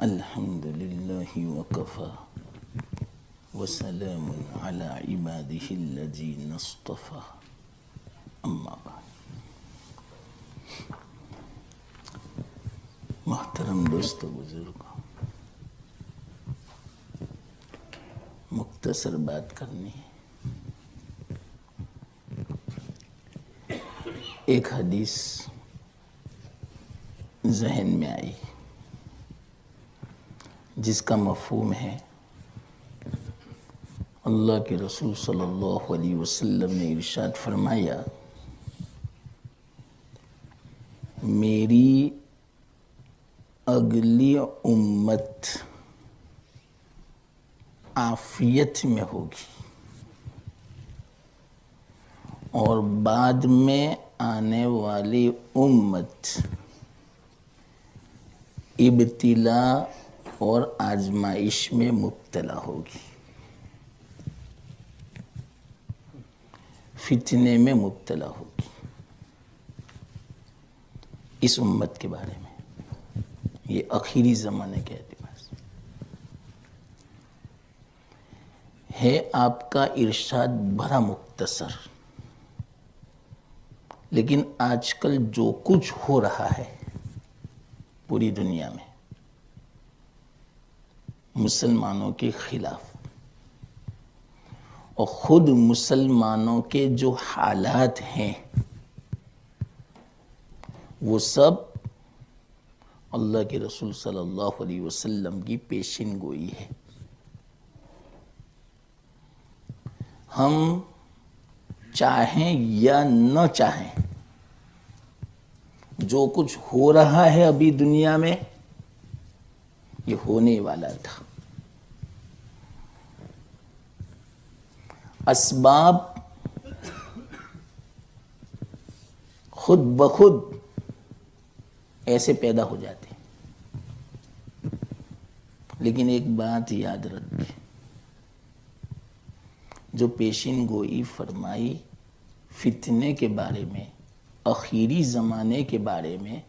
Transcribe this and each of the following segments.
الحمد للہ وکفی وسلام علی عبادہ الذین اصطفی اما بعد۔ محترم دوستو بزرگوں، مختصر بات کرنی ہے۔ ایک حدیث ذہن میں آئی جس کا مفہوم ہے، اللہ کے رسول صلی اللہ علیہ وسلم نے ارشاد فرمایا، میری اگلی امت عافیت میں ہوگی اور بعد میں آنے والی امت ابتلا اور آزمائش میں مبتلا ہوگی، فتنے میں مبتلا ہوگی۔ اس امت کے بارے میں، یہ آخری زمانے کے اعتبار سے ہے۔ آپ کا ارشاد بڑا مختصر، لیکن آج کل جو کچھ ہو رہا ہے پوری دنیا میں مسلمانوں کے خلاف، اور خود مسلمانوں کے جو حالات ہیں وہ سب اللہ کے رسول صلی اللہ علیہ وسلم کی پیشین گوئی ہے۔ ہم چاہیں یا نہ چاہیں، جو کچھ ہو رہا ہے ابھی دنیا میں یہ ہونے والا تھا۔ اسباب خود بخود ایسے پیدا ہو جاتے ہیں، لیکن ایک بات یاد رکھیں، جو پیشین گوئی فرمائی فتنے کے بارے میں، آخری زمانے کے بارے میں،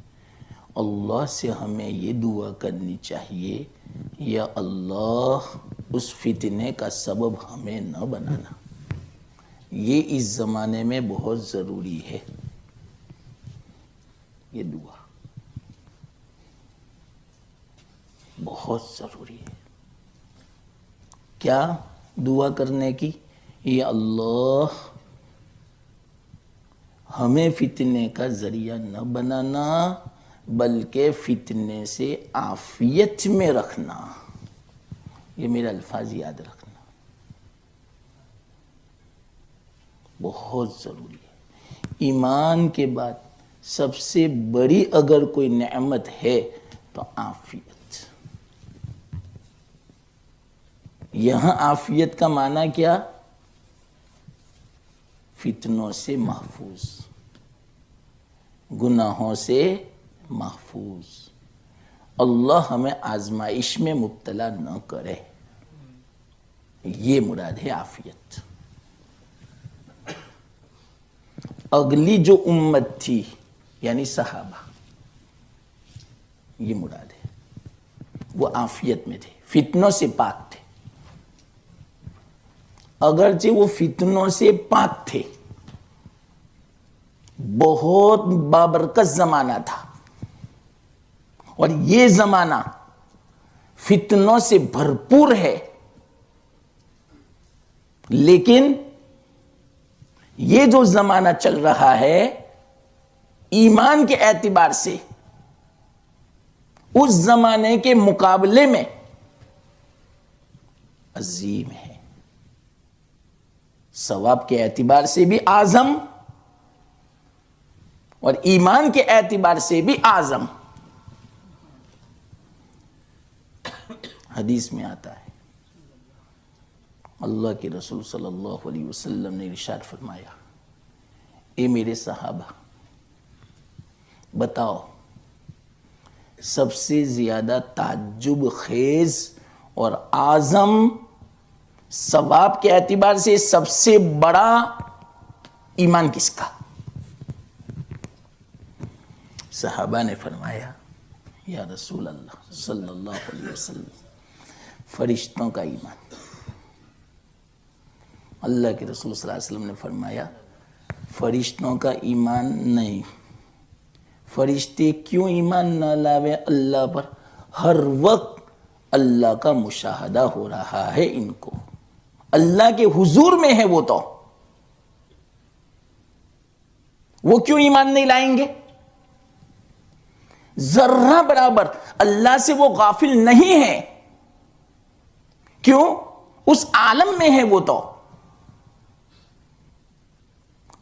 اللہ سے ہمیں یہ دعا کرنی چاہیے، یا اللہ اس فتنے کا سبب ہمیں نہ بنانا۔ یہ اس زمانے میں بہت ضروری ہے، یہ دعا بہت ضروری ہے۔ کیا دعا کرنے کی؟ یا اللہ ہمیں فتنے کا ذریعہ نہ بنانا، بلکہ فتنے سے عافیت میں رکھنا۔ یہ میرا الفاظ یاد رکھنا بہت ضروری ہے۔ ایمان کے بعد سب سے بڑی اگر کوئی نعمت ہے تو عافیت۔ یہاں عافیت کا معنی کیا؟ فتنوں سے محفوظ، گناہوں سے محفوظ۔ اللہ ہمیں آزمائش میں مبتلا نہ کرے، یہ مراد ہے عافیت۔ اگلی جو امت تھی یعنی صحابہ، یہ مراد ہے، وہ عافیت میں تھے، فتنوں سے پاک تھے۔ اگرچہ وہ فتنوں سے پاک تھے، بہت بابرکت زمانہ تھا، اور یہ زمانہ فتنوں سے بھرپور ہے، لیکن یہ جو زمانہ چل رہا ہے ایمان کے اعتبار سے اس زمانے کے مقابلے میں عظیم ہے، ثواب کے اعتبار سے بھی اعظم اور ایمان کے اعتبار سے بھی اعظم۔ حدیث میں آتا ہے، اللہ کے رسول صلی اللہ علیہ وسلم نے ارشاد فرمایا، اے میرے صحابہ، بتاؤ سب سے زیادہ تعجب خیز اور اعظم ثواب کے اعتبار سے سب سے بڑا ایمان کس کا؟ صحابہ نے فرمایا یا رسول اللہ صلی اللہ علیہ وسلم، فرشتوں کا ایمان۔ اللہ کے رسول صلی اللہ علیہ وسلم نے فرمایا فرشتوں کا ایمان نہیں۔ فرشتے کیوں ایمان نہ لاوے اللہ پر؟ ہر وقت اللہ کا مشاہدہ ہو رہا ہے، ان کو اللہ کے حضور میں ہے، وہ کیوں ایمان نہیں لائیں گے؟ ذرہ برابر اللہ سے وہ غافل نہیں ہے، کیوں؟ اس عالم میں ہے وہ تو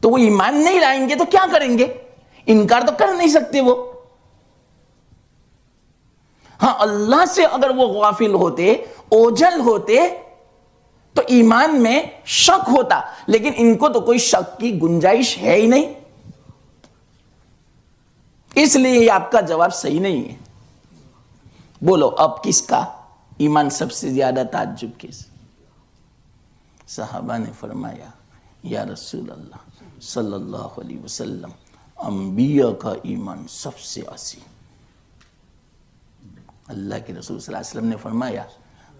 وہ ایمان نہیں لائیں گے تو کیا کریں گے؟ انکار تو کر نہیں سکتے وہ۔ ہاں اللہ سے اگر وہ غافل ہوتے، اوجھل ہوتے تو ایمان میں شک ہوتا، لیکن ان کو تو کوئی شک کی گنجائش ہے ہی نہیں، اس لیے یہ آپ کا جواب صحیح نہیں ہے۔ بولو اب کس کا ایمان سب سے زیادہ تعجب کس؟ صحابہ نے فرمایا یا رسول اللہ صلی اللہ علیہ وسلم، انبیاء کا ایمان سب سے عظیم۔ اللہ کے رسول صلی اللہ علیہ وسلم نے فرمایا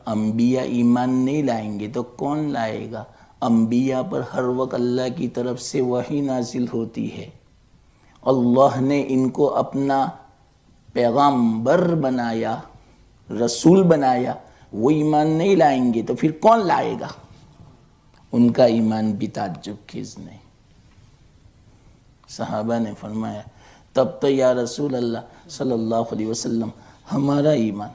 انبیاء ایمان نہیں لائیں گے تو کون لائے گا؟ انبیاء پر ہر وقت اللہ کی طرف سے وحی نازل ہوتی ہے، اللہ نے ان کو اپنا پیغامبر بنایا، رسول بنایا، وہ ایمان نہیں لائیں گے تو پھر کون لائے گا؟ ان کا ایمان بھی تعجب خیز نہیں۔ صحابہ نے فرمایا تب تو یا رسول اللہ صلی اللہ علیہ وسلم ہمارا ایمان۔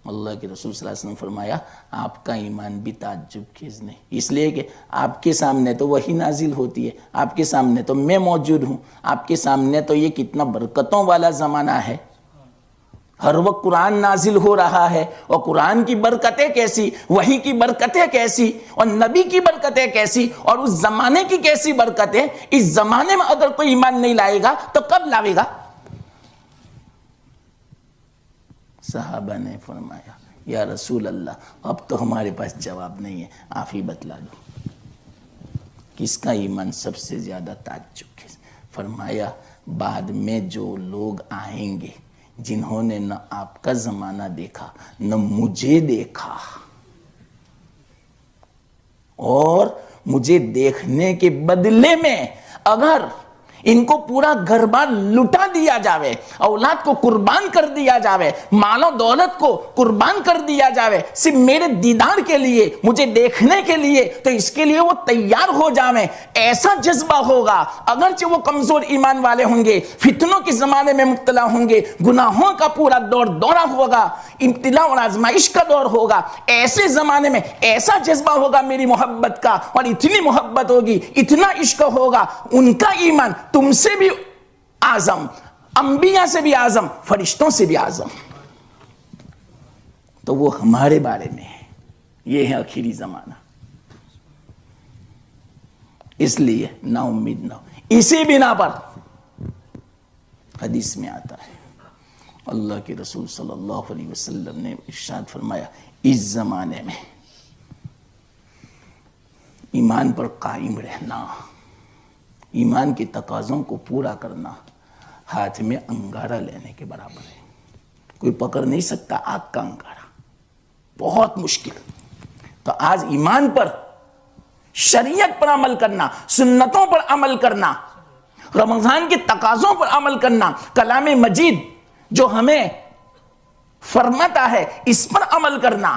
اللہ کے رسول صلی اللہ علیہ وسلم فرمایا آپ کا ایمان بھی تعجب خیز نہیں، اس لیے کہ آپ کے سامنے تو وحی نازل ہوتی ہے، آپ کے سامنے تو میں موجود ہوں، آپ کے سامنے تو یہ کتنا برکتوں والا زمانہ ہے، ہر وقت قرآن نازل ہو رہا ہے، اور قرآن کی برکتیں کیسی، وحی کی برکتیں کیسی، اور نبی کی برکتیں کیسی، اور اس زمانے کی کیسی برکتیں۔ اس زمانے میں اگر کوئی ایمان نہیں لائے گا تو کب لاوے گا؟ صحابہ نے فرمایا یا رسول اللہ اب تو ہمارے پاس جواب نہیں ہے، آپ ہی بتلا دو کس کا ایمان سب سے زیادہ تعجب ہے۔ فرمایا بعد میں جو لوگ آئیں گے جنہوں نے نہ آپ کا زمانہ دیکھا نہ مجھے دیکھا، اور مجھے دیکھنے کے بدلے میں اگر ان کو پورا گھر بار لٹا دیا جاوے، اولاد کو قربان کر دیا جاوے، مال و دولت کو قربان کر دیا جاوے صرف میرے دیدار کے لیے، مجھے دیکھنے کے لیے، تو اس کے لیے وہ تیار ہو جاویں، ایسا جذبہ ہوگا۔ اگرچہ وہ کمزور ایمان والے ہوں گے، فتنوں کے زمانے میں مبتلا ہوں گے، گناہوں کا پورا دورہ ہوگا، ابتلا اور آزمائش کا دور ہوگا، ایسے زمانے میں ایسا جذبہ ہوگا میری محبت کا، اور اتنی محبت ہوگی، اتنا عشق ہوگا، ان کا ایمان تم سے بھی اعظم، انبیاء سے بھی اعظم، فرشتوں سے بھی اعظم، تو وہ ہمارے بارے میں ہے۔ یہ ہے آخری زمانہ، اس لیے نا امید نہ ہو۔ اسی بنا پر حدیث میں آتا ہے اللہ کے رسول صلی اللہ علیہ وسلم نے ارشاد فرمایا اس زمانے میں ایمان پر قائم رہنا، ایمان کے تقاضوں کو پورا کرنا ہاتھ میں انگارہ لینے کے برابر ہے۔ کوئی پکڑ نہیں سکتا آگ کا انگارہ، بہت مشکل۔ تو آج ایمان پر، شریعت پر عمل کرنا، سنتوں پر عمل کرنا، رمضان کے تقاضوں پر عمل کرنا، کلام مجید جو ہمیں فرماتا ہے اس پر عمل کرنا،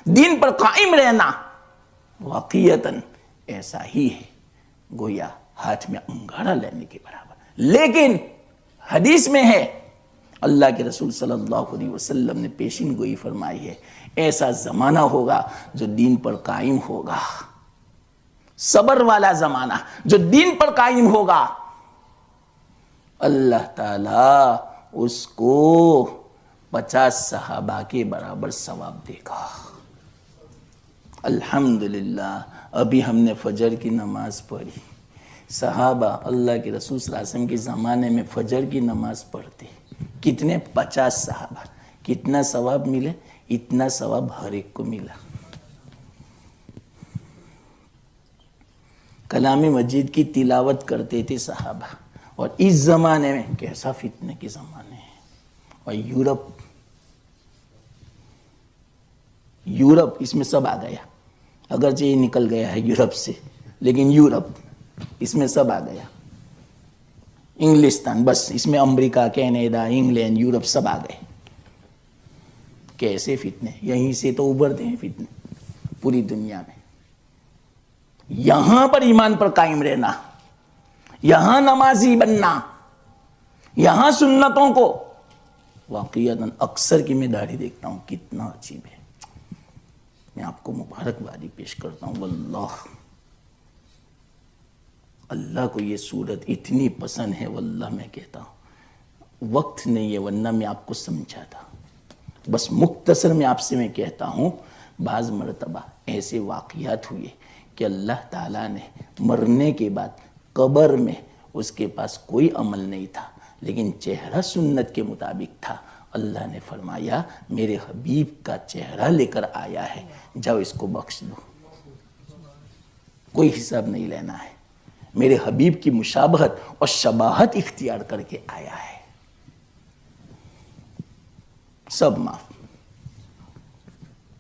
دین پر قائم رہنا، واقعیتاً ایسا ہی ہے گویا ہاتھ میں انگارہ لینے کے برابر۔ لیکن حدیث میں ہے، اللہ کے رسول صلی اللہ علیہ وسلم نے پیشین گوئی فرمائی ہے، ایسا زمانہ ہوگا جو دین پر قائم ہوگا، صبر والا زمانہ جو دین پر قائم ہوگا، اللہ تعالیٰ اس کو 50 صحابہ کے برابر ثواب دے گا۔ الحمدللہ ابھی ہم نے فجر کی نماز پڑھی، صحابہ اللہ کے رسول صلی اللہ علیہ وسلم کے زمانے میں فجر کی نماز پڑھتے، کتنے؟ 50 صحابہ، کتنا ثواب ملے؟ اتنا ثواب ہر ایک کو ملا۔ کلام مجید کی تلاوت کرتے تھے صحابہ، اور اس زمانے میں کیسا فتنے کے زمانے ہیں. اور یورپ اس میں سب آ گیا، اگرچہ یہ نکل گیا ہے یورپ سے، لیکن یورپ اس میں سب آ گیا. انگلستان، بس اس میں امریکہ، کینیڈا، انگلینڈ، یورپ سب آ گئے. کیسے فتنے، یہیں سے تو ابھرتے ہیں فتنے پوری دنیا میں. یہاں پر ایمان پر قائم رہنا، یہاں نمازی بننا، یہاں سنتوں کو واقعیت اکثر کی میں داڑھی دیکھتا ہوں کتنا عجیب ہے. میں آپ کو مبارکبادی پیش کرتا ہوں. واللہ اللہ کو یہ صورت اتنی پسند ہے، واللہ میں کہتا ہوں وقت نہیں ہے ورنہ میں آپ کو سمجھاتا. بس مختصر میں آپ سے میں کہتا ہوں، بعض مرتبہ ایسے واقعات ہوئے کہ اللہ تعالیٰ نے مرنے کے بعد قبر میں اس کے پاس کوئی عمل نہیں تھا، لیکن چہرہ سنت کے مطابق تھا. اللہ نے فرمایا میرے حبیب کا چہرہ لے کر آیا ہے، جاؤ اس کو بخش دو، کوئی حساب نہیں لینا ہے. میرے حبیب کی مشابہت اور شباہت اختیار کر کے آیا ہے، سب معاف.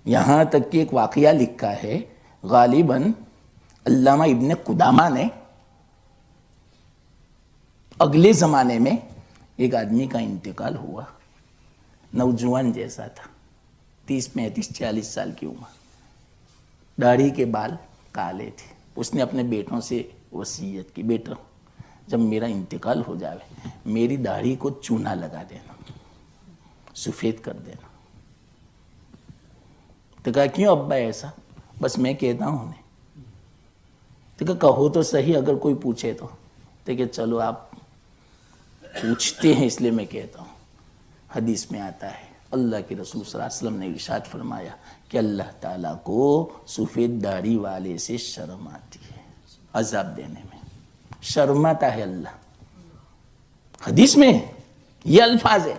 یہاں تک کہ ایک واقعہ لکھا ہے، غالباً علامہ ابن قدامہ نے اگلے زمانے میں ایک آدمی کا انتقال ہوا، نوجوان جیسا تھا، 30 35 40 سال کی عمر، داڑھی کے بال کالے تھے. اس نے اپنے بیٹوں سے وصیت کی، بیٹا جب میرا انتقال ہو جائے میری داڑھی کو چونا لگا دینا، سفید کر دینا. تو کہا کیوں ابا ایسا؟ بس میں کہتا ہوں انہیں. تو کہا کہو تو صحیح، اگر کوئی پوچھے تو کہ چلو آپ پوچھتے ہیں اس لیے میں کہتا ہوں. حدیث میں آتا ہے اللہ کے رسول صلی اللہ علیہ وسلم نے ارشاد فرمایا کہ اللہ تعالیٰ کو سفید داڑھی والے سے شرم آتی ہے، عذاب دینے میں شرماتا ہے اللہ. حدیث میں یہ الفاظ ہے.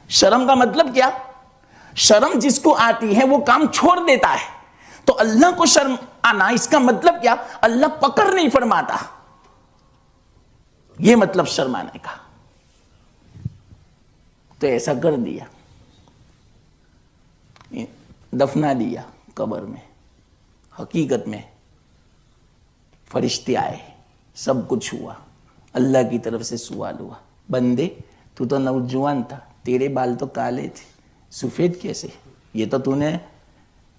شرم کا مطلب کیا؟ شرم جس کو آتی ہے وہ کام چھوڑ دیتا ہے. تو اللہ کو شرم آنا اس کا مطلب کیا؟ اللہ پکڑ نہیں فرماتا، یہ مطلب شرمانے کا. تو ایسا کر دیا، دفنا دیا قبر میں. حقیقت میں فرشتے آئے، سب کچھ ہوا. اللہ کی طرف سے سوال ہوا، بندے تو نوجوان تھا، تیرے بال تو کالے تھے، سفید کیسے؟ یہ تو نے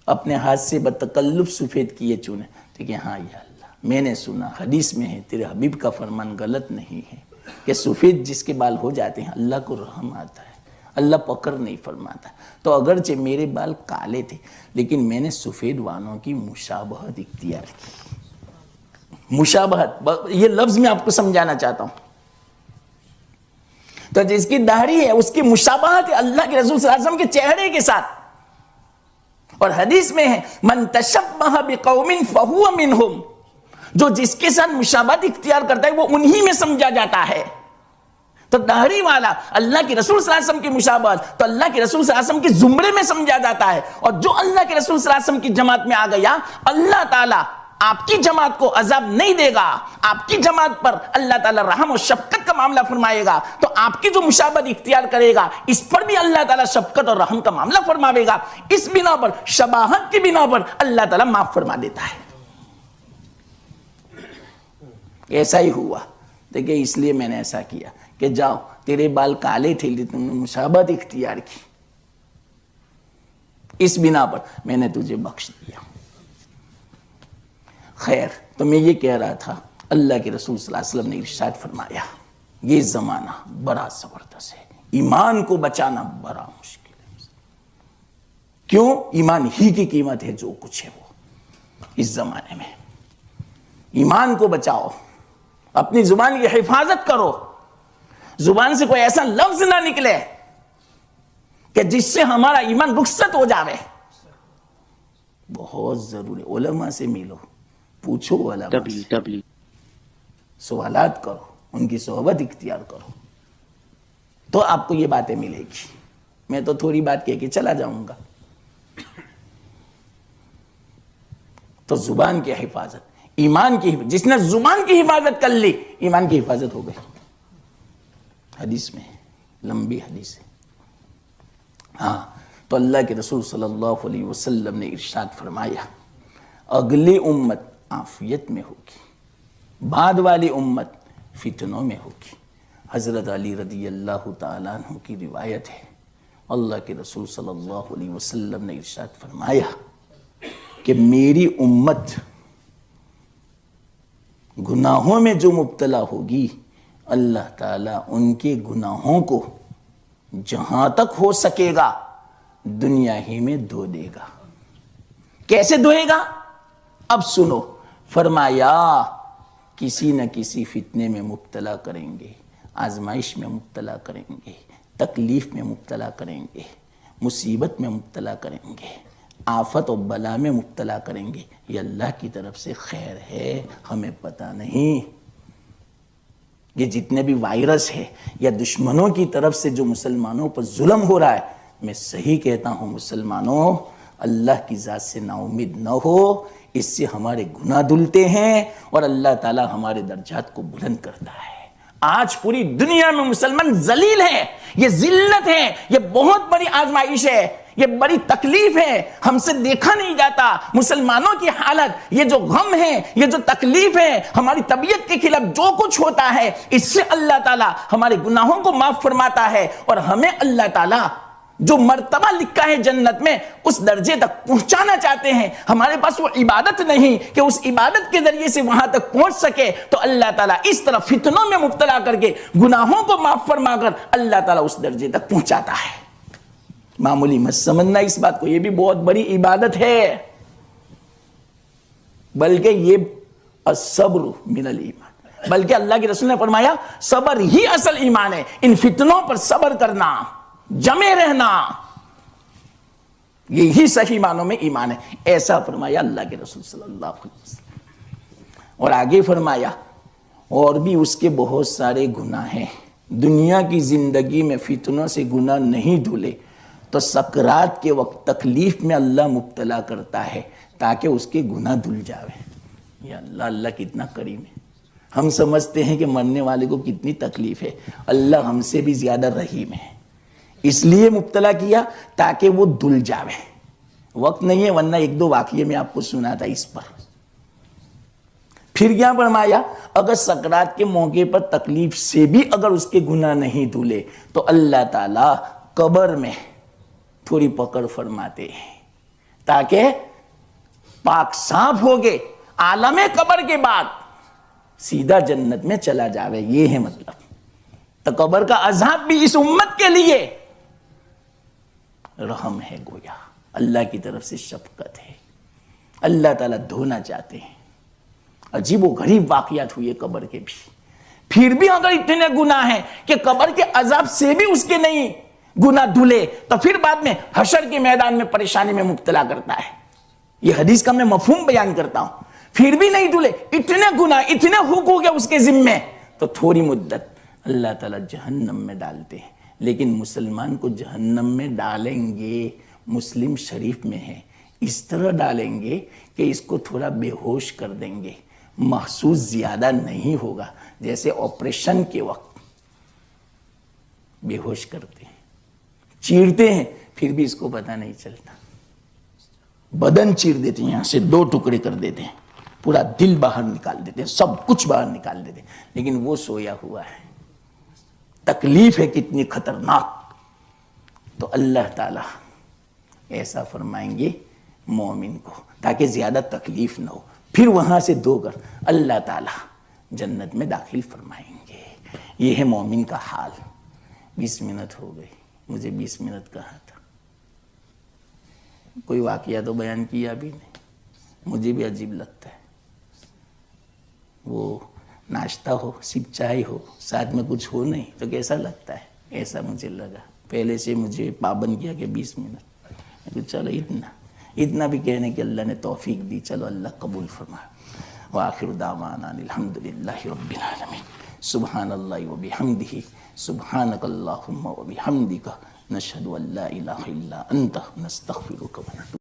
اپنے ہاتھ سے بتکلف سفید کیے چونے. تو کہ ہاں یا اللہ میں نے سنا، حدیث میں ہے تیرے حبیب کا فرمان غلط نہیں ہے کہ سفید جس کے بال ہو جاتے ہیں اللہ کو رحم آتا ہے، اللہ پکڑ نہیں فرماتا. تو اگرچہ میرے بال کالے تھے لیکن میں نے سفید والوں کی مشابہت اختیار کی. مشابہت، یہ لفظ میں آپ کو سمجھانا چاہتا ہوں. تو جس کی داڑھی ہے اس کی مشابہت ہے اللہ کے رسول صلی اللہ علیہ وسلم کے چہرے کے ساتھ. اور حدیث میں ہے من تشبہ بقوم فہو منہم، جو جس کے ساتھ مشابہت اختیار کرتا ہے وہ انہی میں سمجھا جاتا ہے. تو داڑھی والا اللہ کے رسول صلی اللہ علیہ وسلم کی مشابہت تو اللہ کے رسول صلی اللہ علیہ وسلم کے زمرے میں سمجھا جاتا ہے. اور جو اللہ کے رسول صلی اللہ علیہ وسلم کی جماعت میں آ گیا، اللہ تعالیٰ آپ کی جماعت کو عذاب نہیں دے گا، آپ کی جماعت پر اللہ تعالیٰ رحم و شفقت کا معاملہ فرمائے گا. تو آپ کی جو مشابہت اختیار کرے گا اس پر بھی اللہ تعالیٰ شفقت اور رحم کا معاملہ فرماوے گا. اس بنا پر، شباہت کی بنا پر اللہ تعالیٰ معاف فرما دیتا ہے. ایسا ہی ہوا. دیکھیں اس لیے میں نے ایسا کیا کہ جاؤ تیرے بال کالے تھے لیکن تم نے مشابہت اختیار کی، اس بنا پر میں نے تجھے بخش دیا. خیر، تو میں یہ کہہ رہا تھا اللہ کے رسول صلی اللہ علیہ وسلم نے ارشاد فرمایا یہ زمانہ بڑا زبردست ہے، ایمان کو بچانا بڑا مشکل ہے. کیوں؟ ایمان ہی کی قیمت ہے جو کچھ ہے وہ. اس زمانے میں ایمان کو بچاؤ، اپنی زبان کی حفاظت کرو، زبان سے کوئی ایسا لفظ نہ نکلے کہ جس سے ہمارا ایمان رخصت ہو جاوے. بہت ضروری. علماء سے ملو، پوچھو علماء سے، سوالات کرو، ان کی صحبت اختیار کرو، تو آپ کو یہ باتیں ملے گی. میں تو تھوڑی بات کہہ کے چلا جاؤں گا. تو زبان کی حفاظت، ایمان کی جس نے زبان کی حفاظت کر لی ایمان کی حفاظت ہو گئی. حدیث میں لمبی حدیث ہے. ہاں تو اللہ کے رسول صلی اللہ علیہ وسلم نے ارشاد فرمایا اگلی امت عافیت میں ہوگی, بعد والی امت فتنوں میں ہوگی. حضرت علی رضی اللہ تعالیٰ عنہ کی روایت ہے, اللہ کے رسول صلی اللہ علیہ وسلم نے ارشاد فرمایا کہ میری امت گناہوں میں جو مبتلا ہوگی اللہ تعالیٰ ان کے گناہوں کو جہاں تک ہو سکے گا دنیا ہی میں دھو دے گا. کیسے دھوئے گا؟ اب سنو, فرمایا کسی نہ کسی فتنے میں مبتلا کریں گے, آزمائش میں مبتلا کریں گے, تکلیف میں مبتلا کریں گے, مصیبت میں مبتلا کریں گے, آفت و بلا میں مبتلا کریں گے. یہ اللہ کی طرف سے خیر ہے, ہمیں پتہ نہیں. یہ جتنے بھی وائرس ہے یا دشمنوں کی طرف سے جو مسلمانوں پر ظلم ہو رہا ہے, میں صحیح کہتا ہوں مسلمانوں اللہ کی ذات سے نا امید نہ ہو, اس سے ہمارے گناہ دھلتے ہیں اور اللہ تعالی ہمارے درجات کو بلند کرتا ہے. آج پوری دنیا میں مسلمان ذلیل ہیں, یہ ذلت ہے, یہ بہت بڑی آزمائش ہے, یہ بڑی تکلیف ہے, ہم سے دیکھا نہیں جاتا. مسلمانوں کی حالت, یہ جو غم ہے, یہ جو تکلیف ہے, ہماری طبیعت کے خلاف جو کچھ ہوتا ہے, اس سے اللہ تعالیٰ ہمارے گناہوں کو معاف فرماتا ہے اور ہمیں اللہ تعالیٰ جو مرتبہ لکھا ہے جنت میں اس درجے تک پہنچانا چاہتے ہیں. ہمارے پاس وہ عبادت نہیں کہ اس عبادت کے ذریعے سے وہاں تک پہنچ سکے, تو اللہ تعالیٰ اس طرح فتنوں میں مبتلا کر کے گناہوں کو معاف فرما کر اللہ تعالیٰ اس درجے تک پہنچاتا ہے. معمولی مت سمجھنا اس بات کو, یہ بھی بہت بڑی عبادت ہے, بلکہ یہ الصبر من الایمان, بلکہ اللہ کے رسول نے فرمایا صبر ہی اصل ایمان ہے. ان فتنوں پر صبر کرنا, جمے رہنا, یہی صحیح معنوں میں ایمان ہے. ایسا فرمایا اللہ کے رسول صلی اللہ علیہ وسلم. اور آگے فرمایا اور بھی اس کے بہت سارے گناہ ہیں, دنیا کی زندگی میں فتنوں سے گناہ نہیں دھلے تو سکرات کے وقت تکلیف میں اللہ مبتلا کرتا ہے تاکہ اس کے گناہ دھل جاوے. یا اللہ, اللہ کتنا کریم ہے. ہم سمجھتے ہیں کہ مرنے والے کو کتنی تکلیف ہے, اللہ ہم سے بھی زیادہ رحیم ہے, اس لیے مبتلا کیا تاکہ وہ دھل جاوے. وقت نہیں ہے ورنہ ایک دو واقعے میں آپ کو سنا تھا اس پر. پھر کیا فرمایا, اگر سکرات کے موقع پر تکلیف سے بھی اگر اس کے گناہ نہیں دھلے تو اللہ تعالیٰ قبر میں تھوڑی پکڑ فرماتے ہیں تاکہ پاک صاف ہو گئے, عالم قبر کے بعد سیدھا جنت میں چلا جاوے. یہ ہے مطلب. تو قبر کا عذاب بھی اس امت کے لیے رحم ہے, گویا اللہ کی طرف سے شفقت ہے. اللہ تعالیٰ دھونا چاہتے ہیں. عجیب و غریب واقعات ہوئے قبر کے بھی. پھر بھی اگر اتنے گناہ ہیں کہ قبر کے عذاب سے بھی اس کے نہیں گناہ دھلے تو پھر بعد میں حشر کے میدان میں پریشانی میں مبتلا کرتا ہے. یہ حدیث کا میں مفہوم بیان کرتا ہوں. پھر بھی نہیں دھلے, اتنے گناہ, اتنے حقوق ہے اس کے ذمے, تو تھوڑی مدت اللہ تعالیٰ جہنم میں ڈالتے ہیں. لیکن مسلمان کو جہنم میں ڈالیں گے, مسلم شریف میں ہے, اس طرح ڈالیں گے کہ اس کو تھوڑا بے ہوش کر دیں گے, محسوس زیادہ نہیں ہوگا, جیسے آپریشن کے وقت بے ہوش کرتے ہیں, چیرتے ہیں, پھر بھی اس کو پتہ نہیں چلتا. بدن چیر دیتے ہیں, یہاں سے دو ٹکڑے کر دیتے ہیں, پورا دل باہر نکال دیتے ہیں, سب کچھ باہر نکال دیتے ہیں, لیکن وہ سویا ہوا ہے. تکلیف ہے کتنی خطرناک. تو اللہ تعالیٰ ایسا فرمائیں گے مومن کو تاکہ زیادہ تکلیف نہ ہو, پھر وہاں سے دھو کر اللہ تعالیٰ جنت میں داخل فرمائیں گے. یہ ہے مومن کا حال. 20 منٹ ہو گئی, مجھے 20 منٹ کہا تھا. کوئی واقعہ تو بیان کیا بھی نہیں. مجھے بھی عجیب لگتا ہے, وہ ناشتہ ہو, صرف چائے ہو, ساتھ میں کچھ ہو نہیں تو کیسا لگتا ہے. ایسا مجھے لگا. پہلے سے مجھے پابند کیا کہ 20 منٹ. چلو اتنا بھی کہنے کہ اللہ نے توفیق دی, چلو اللہ قبول فرمائے. وآخر دعوانا الحمدللہ رب العالمین. سبحان اللہ وبحمدہ, سبحانک اللہم وبحمدک, نشہد ان لا الہ الا انت, نستغفرک ونتوب